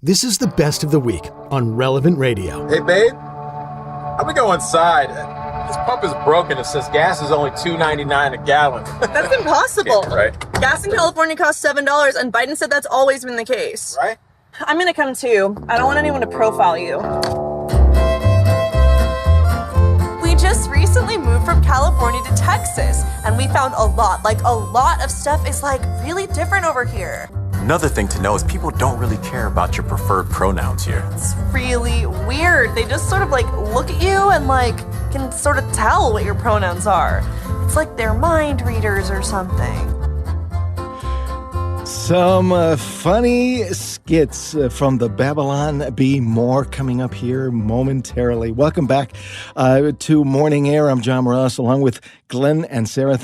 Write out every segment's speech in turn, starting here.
This is the best of the week on Relevant Radio. Hey, babe, I'm gonna go inside. This pump is broken. It says gas is only $2.99 a gallon. That's impossible. Yeah, right? Gas in California costs $7, and Biden said that's always been the case. Right? I'm gonna come too. I don't want anyone to profile you. We just recently moved from California to Texas, and we found a lot of stuff is really different over here. Another thing to know is people don't really care about your preferred pronouns here. It's really weird. They just sort of look at you and can sort of tell what your pronouns are. It's like they're mind readers or something. Some funny skits from the Babylon Bee. More coming up here momentarily. Welcome back to Morning Air. I'm John Morales, along with Glenn and Sarah.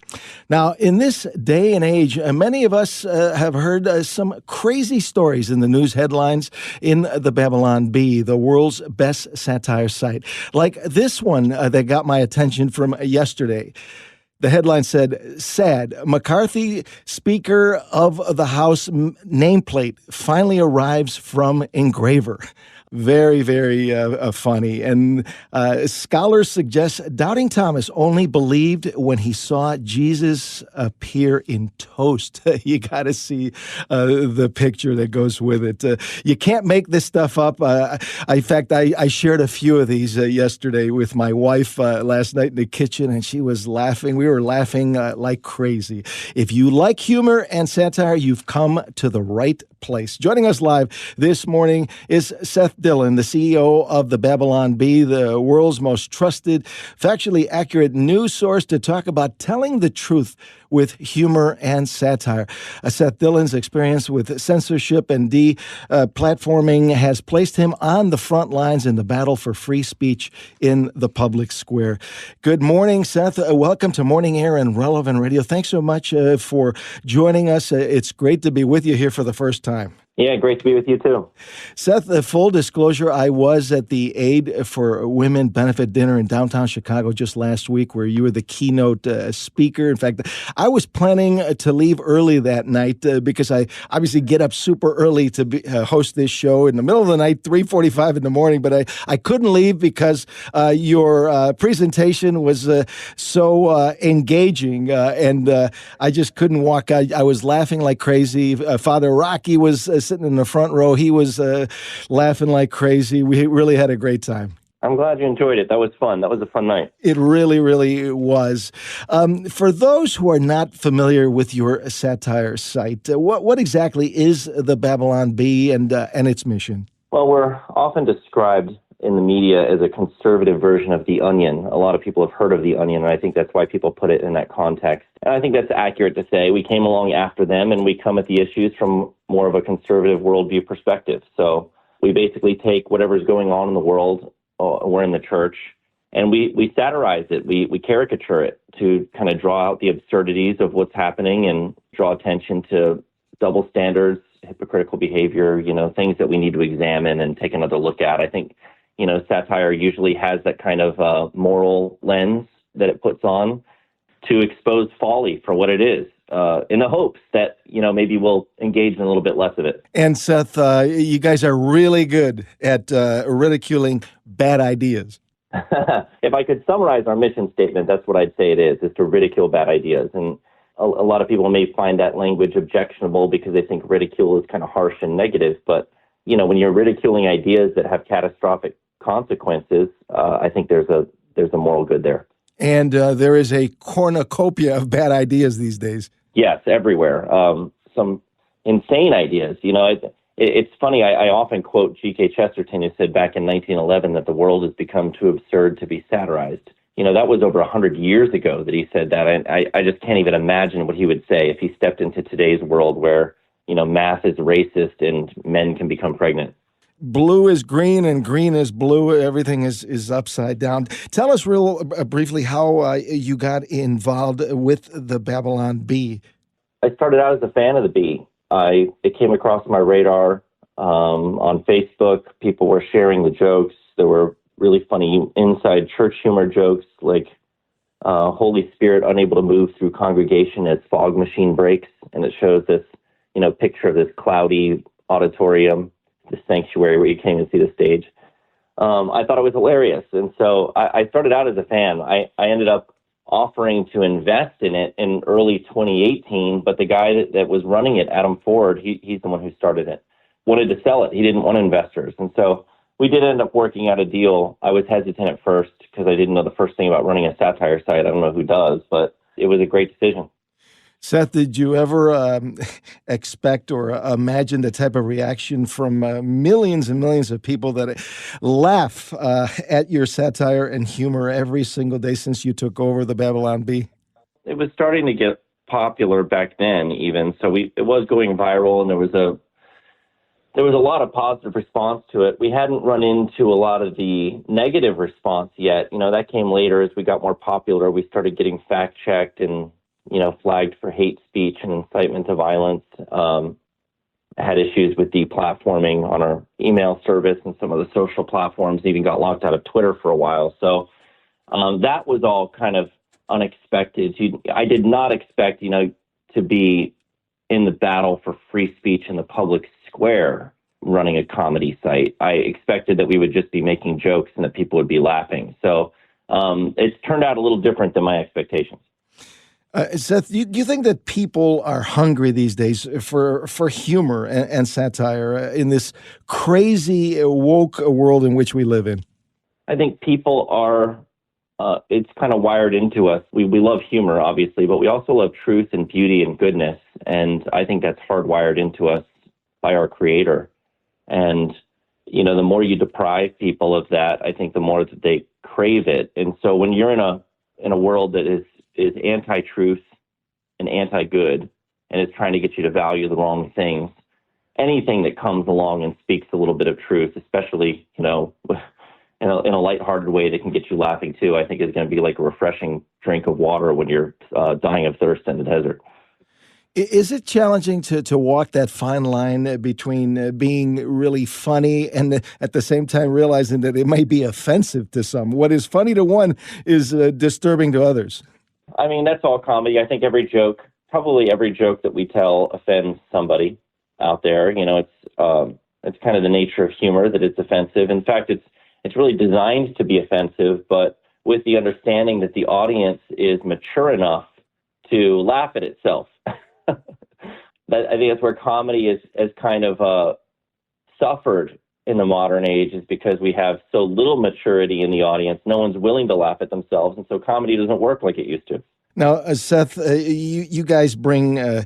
Now, in this day and age, many of us have heard some crazy stories in the news headlines in the Babylon Bee, the world's best satire site. Like this one that got my attention from yesterday. The headline said, "Sad, McCarthy Speaker of the House nameplate finally arrives from engraver." Very, very funny. And scholars suggest Doubting Thomas only believed when he saw Jesus appear in toast. You got to see the picture that goes with it. You can't make this stuff up. In fact, I shared a few of these yesterday with my wife last night in the kitchen, and she was laughing. We were laughing like crazy. If you like humor and satire, you've come to the right place. Joining us live this morning is Seth Dillon, the CEO of the Babylon Bee, the world's most trusted, factually accurate news source to talk about telling the truth with humor and satire. Seth Dillon's experience with censorship and deplatforming has placed him on the front lines in the battle for free speech in the public square. Good morning, Seth. Welcome to Morning Air and Relevant Radio. Thanks so much for joining us. It's great to be with you here for the first time. Yeah, great to be with you too. Seth, full disclosure, I was at the Aid for Women benefit dinner in downtown Chicago just last week where you were the keynote speaker. In fact, I was planning to leave early that night because I obviously get up super early to host this show in the middle of the night, 3:45 in the morning, but I couldn't leave because your presentation was so engaging and I just couldn't walk. I was laughing like crazy. Father Rocky was sitting in the front row. He was laughing like crazy. We really had a great time. I'm glad you enjoyed it. That was fun. That was a fun night. It really, really was. For those who are not familiar with your satire site, what exactly is the Babylon Bee and its mission? Well, we're often described in the media as a conservative version of The Onion. A lot of people have heard of The Onion, and I think that's why people put it in that context. And I think that's accurate to say. We came along after them, and we come at the issues from more of a conservative worldview perspective. So we basically take whatever's going on in the world or in the church, and we satirize it. We caricature it to kind of draw out the absurdities of what's happening and draw attention to double standards, hypocritical behavior, things that we need to examine and take another look at. I think satire usually has that kind of moral lens that it puts on to expose folly for what it is, in the hopes that, maybe we'll engage in a little bit less of it. And Seth, you guys are really good at ridiculing bad ideas. If I could summarize our mission statement, that's what I'd say it is to ridicule bad ideas. And a lot of people may find that language objectionable because they think ridicule is kind of harsh and negative. But, when you're ridiculing ideas that have catastrophic consequences, I think there's a moral good there. And there is a cornucopia of bad ideas these days. Yes, everywhere. Some insane ideas. It's funny. I often quote G.K. Chesterton, who said back in 1911 that the world has become too absurd to be satirized. That was over 100 years ago that he said that. And I just can't even imagine what he would say if he stepped into today's world where, math is racist and men can become pregnant. Blue is green and green is blue. Everything is upside down. Tell us real briefly how you got involved with the Babylon Bee. I started out as a fan of the Bee. It came across my radar on Facebook. People were sharing the jokes. There were really funny inside church humor jokes like Holy Spirit unable to move through congregation as fog machine breaks. And it shows this, picture of this cloudy auditorium the sanctuary where you came and see the stage. I thought it was hilarious. And so I started out as a fan. I ended up offering to invest in it in early 2018, but the guy that was running it, Adam Ford, he's the one who started it, wanted to sell it. He didn't want investors. And so we did end up working out a deal. I was hesitant at first because I didn't know the first thing about running a satire site. I don't know who does, but it was a great decision. Seth, did you ever expect or imagine the type of reaction from millions and millions of people that laugh at your satire and humor every single day since you took over the Babylon Bee? It was starting to get popular back then, even. So it was going viral, and there was a lot of positive response to it. We hadn't run into a lot of the negative response yet. That came later as we got more popular. We started getting fact-checked and flagged for hate speech and incitement to violence. Had issues with deplatforming on our email service and some of the social platforms, even got locked out of Twitter for a while. So that was all kind of unexpected. I did not expect, to be in the battle for free speech in the public square running a comedy site. I expected that we would just be making jokes and that people would be laughing. So it's turned out a little different than my expectations. Seth, do you think that people are hungry these days for humor and satire in this crazy woke world in which we live in? I think people are, it's kind of wired into us. We love humor, obviously, but we also love truth and beauty and goodness. And I think that's hardwired into us by our Creator. And, the more you deprive people of that, I think the more that they crave it. And so when you're in a world that is anti-truth and anti-good, and is trying to get you to value the wrong things, anything that comes along and speaks a little bit of truth, especially, in a lighthearted way that can get you laughing too, I think is going to be like a refreshing drink of water when you're dying of thirst in the desert. Is it challenging to walk that fine line between being really funny and at the same time realizing that it might be offensive to some? What is funny to one is disturbing to others. I mean, that's all comedy. I think probably every joke that we tell offends somebody out there. It's kind of the nature of humor that it's offensive. In fact, it's really designed to be offensive, but with the understanding that the audience is mature enough to laugh at itself. I think that's where comedy is kind of suffered in the modern age, is because we have so little maturity in the audience. No one's willing to laugh at themselves, and so comedy doesn't work like it used to. Now, Seth, you guys bring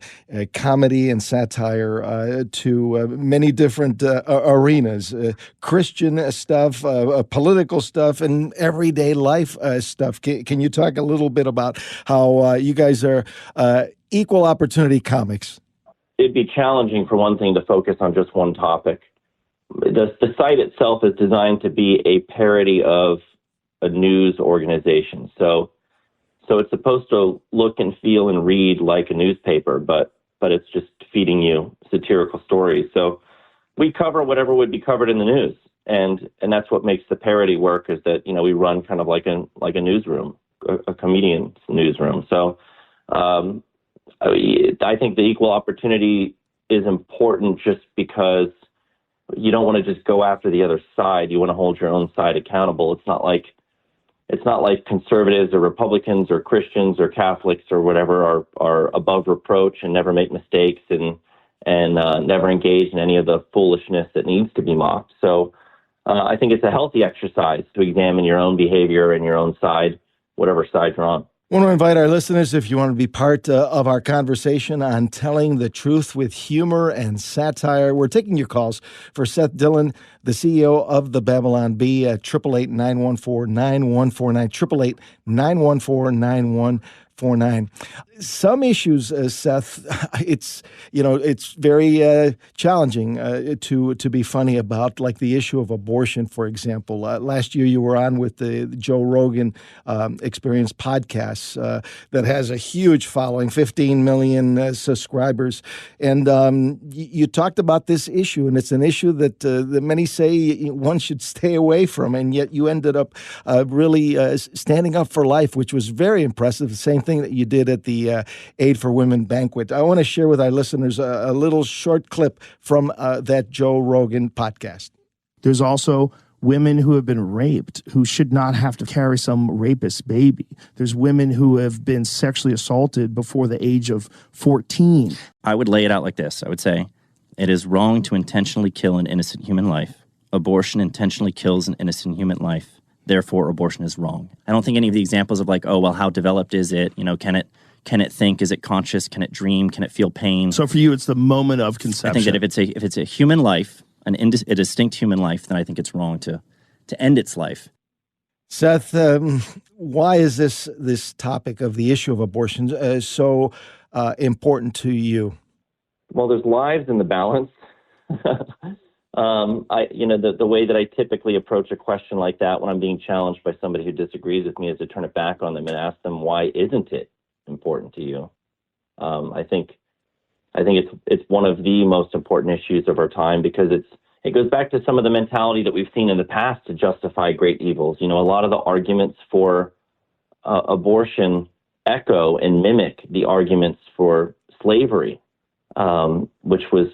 comedy and satire to many different arenas, Christian stuff, political stuff, and everyday life stuff. Can you talk a little bit about how you guys are equal opportunity comics? It'd be challenging, for one thing, to focus on just one topic. The site itself is designed to be a parody of a news organization. So it's supposed to look and feel and read like a newspaper, but it's just feeding you satirical stories. So we cover whatever would be covered in the news, and that's what makes the parody work. Is that we run kind of like a newsroom, a comedian's newsroom. So I think the equal opportunity is important just because you don't want to just go after the other side. You want to hold your own side accountable. It's not like conservatives or Republicans or Christians or Catholics or whatever are above reproach and never make mistakes and never engage in any of the foolishness that needs to be mocked. So I think it's a healthy exercise to examine your own behavior and your own side, whatever side you're on. I want to invite our listeners, if you want to be part of our conversation on telling the truth with humor and satire. We're taking your calls for Seth Dillon, the CEO of the Babylon Bee, at 888-914-9149, 888-914-9149. Some issues, Seth, it's very challenging to be funny about, like the issue of abortion, for example. Last year you were on with the Joe Rogan Experience podcast that has a huge following, 15 million subscribers. And you talked about this issue, and it's an issue that many say one should stay away from, and yet you ended up really standing up for life, which was very impressive. The same thing something that you did at the Aid for Women banquet. I want to share with our listeners a little short clip from that Joe Rogan podcast. There's also women who have been raped who should not have to carry some rapist baby. There's women who have been sexually assaulted before the age of 14. I would lay it out like this. I would say it is wrong to intentionally kill an innocent human life. Abortion intentionally kills an innocent human life. Therefore, abortion is wrong. I don't think any of the examples of like, oh, well, how developed is it? You know, can it think? Is it conscious? Can it dream? Can it feel pain? So for you, it's the moment of conception. I think that if it's a human life, a distinct human life, then I think it's wrong to end its life. Seth, why is this topic of the issue of abortion so important to you? Well, there's lives in the balance. The way that I typically approach a question like that when I'm being challenged by somebody who disagrees with me is to turn it back on them and ask them, why isn't it important to you? I think it's one of the most important issues of our time because it goes back to some of the mentality that we've seen in the past to justify great evils. You know, a lot of the arguments for abortion echo and mimic the arguments for slavery, which was,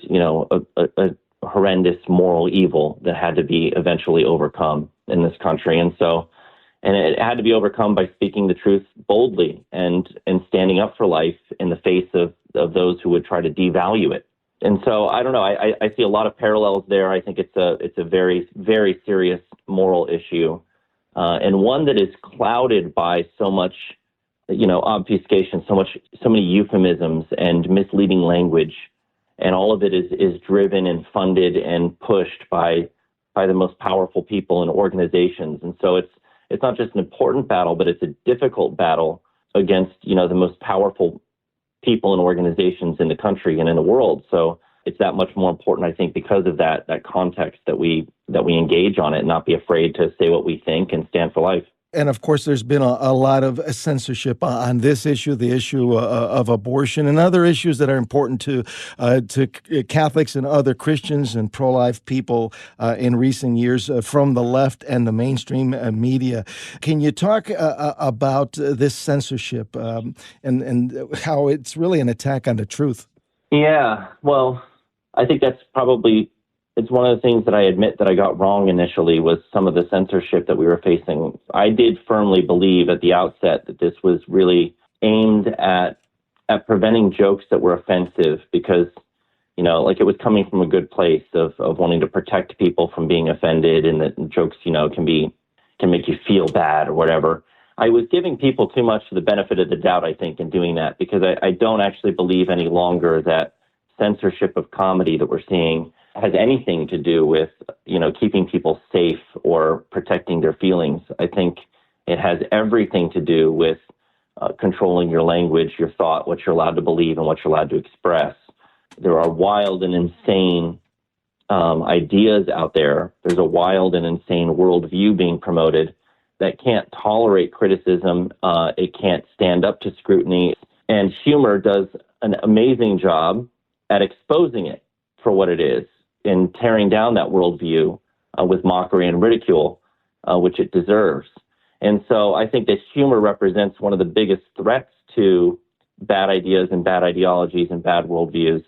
a horrendous moral evil that had to be eventually overcome in this country. And it had to be overcome by speaking the truth boldly and standing up for life in the face of those who would try to devalue it. And so I don't know. I see a lot of parallels there. I think it's a very, very serious moral issue, and one that is clouded by so much, obfuscation, so many euphemisms and misleading language, and all of it is driven and funded and pushed by the most powerful people and organizations. And so it's not just an important battle, but it's a difficult battle against the most powerful people and organizations in the country and in the world. So it's that much more important, I think, because of that context that we engage on it and not be afraid to say what we think and stand for life. And of course, there's been a lot of censorship on this issue, the issue of abortion, and other issues that are important to Catholics and other Christians and pro-life people in recent years from the left and the mainstream media. Can you talk about this censorship and how it's really an attack on the truth? Yeah, well, I think that's probably... It's one of the things that I admit that I got wrong initially was some of the censorship that we were facing. I did firmly believe at the outset that this was really aimed at preventing jokes that were offensive because, it was coming from a good place of wanting to protect people from being offended and that jokes, can make you feel bad or whatever. I was giving people too much of the benefit of the doubt, I think, in doing that because I don't actually believe any longer that censorship of comedy that we're seeing has anything to do with, keeping people safe or protecting their feelings. I think it has everything to do with controlling your language, your thought, what you're allowed to believe and what you're allowed to express. There are wild and insane ideas out there. There's a wild and insane worldview being promoted that can't tolerate criticism. It can't stand up to scrutiny. And humor does an amazing job at exposing it for what it is, in tearing down that worldview with mockery and ridicule, which it deserves. And so I think that humor represents one of the biggest threats to bad ideas and bad ideologies and bad worldviews.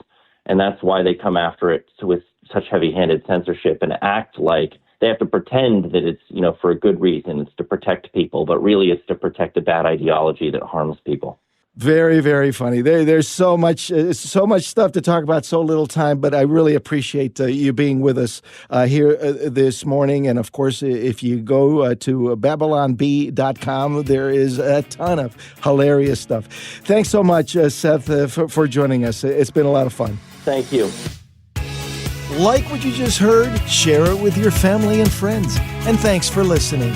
And that's why they come after it with such heavy-handed censorship and act like they have to pretend that it's, for a good reason. It's to protect people, but really it's to protect a bad ideology that harms people. Very, very funny. There's so much stuff to talk about, so little time, but I really appreciate you being with us here this morning. And of course, if you go to babylonb.com, there is a ton of hilarious stuff. Thanks so much, Seth, for joining us. It's been a lot of fun. Thank you. Like what you just heard? Share it with your family and friends. And thanks for listening.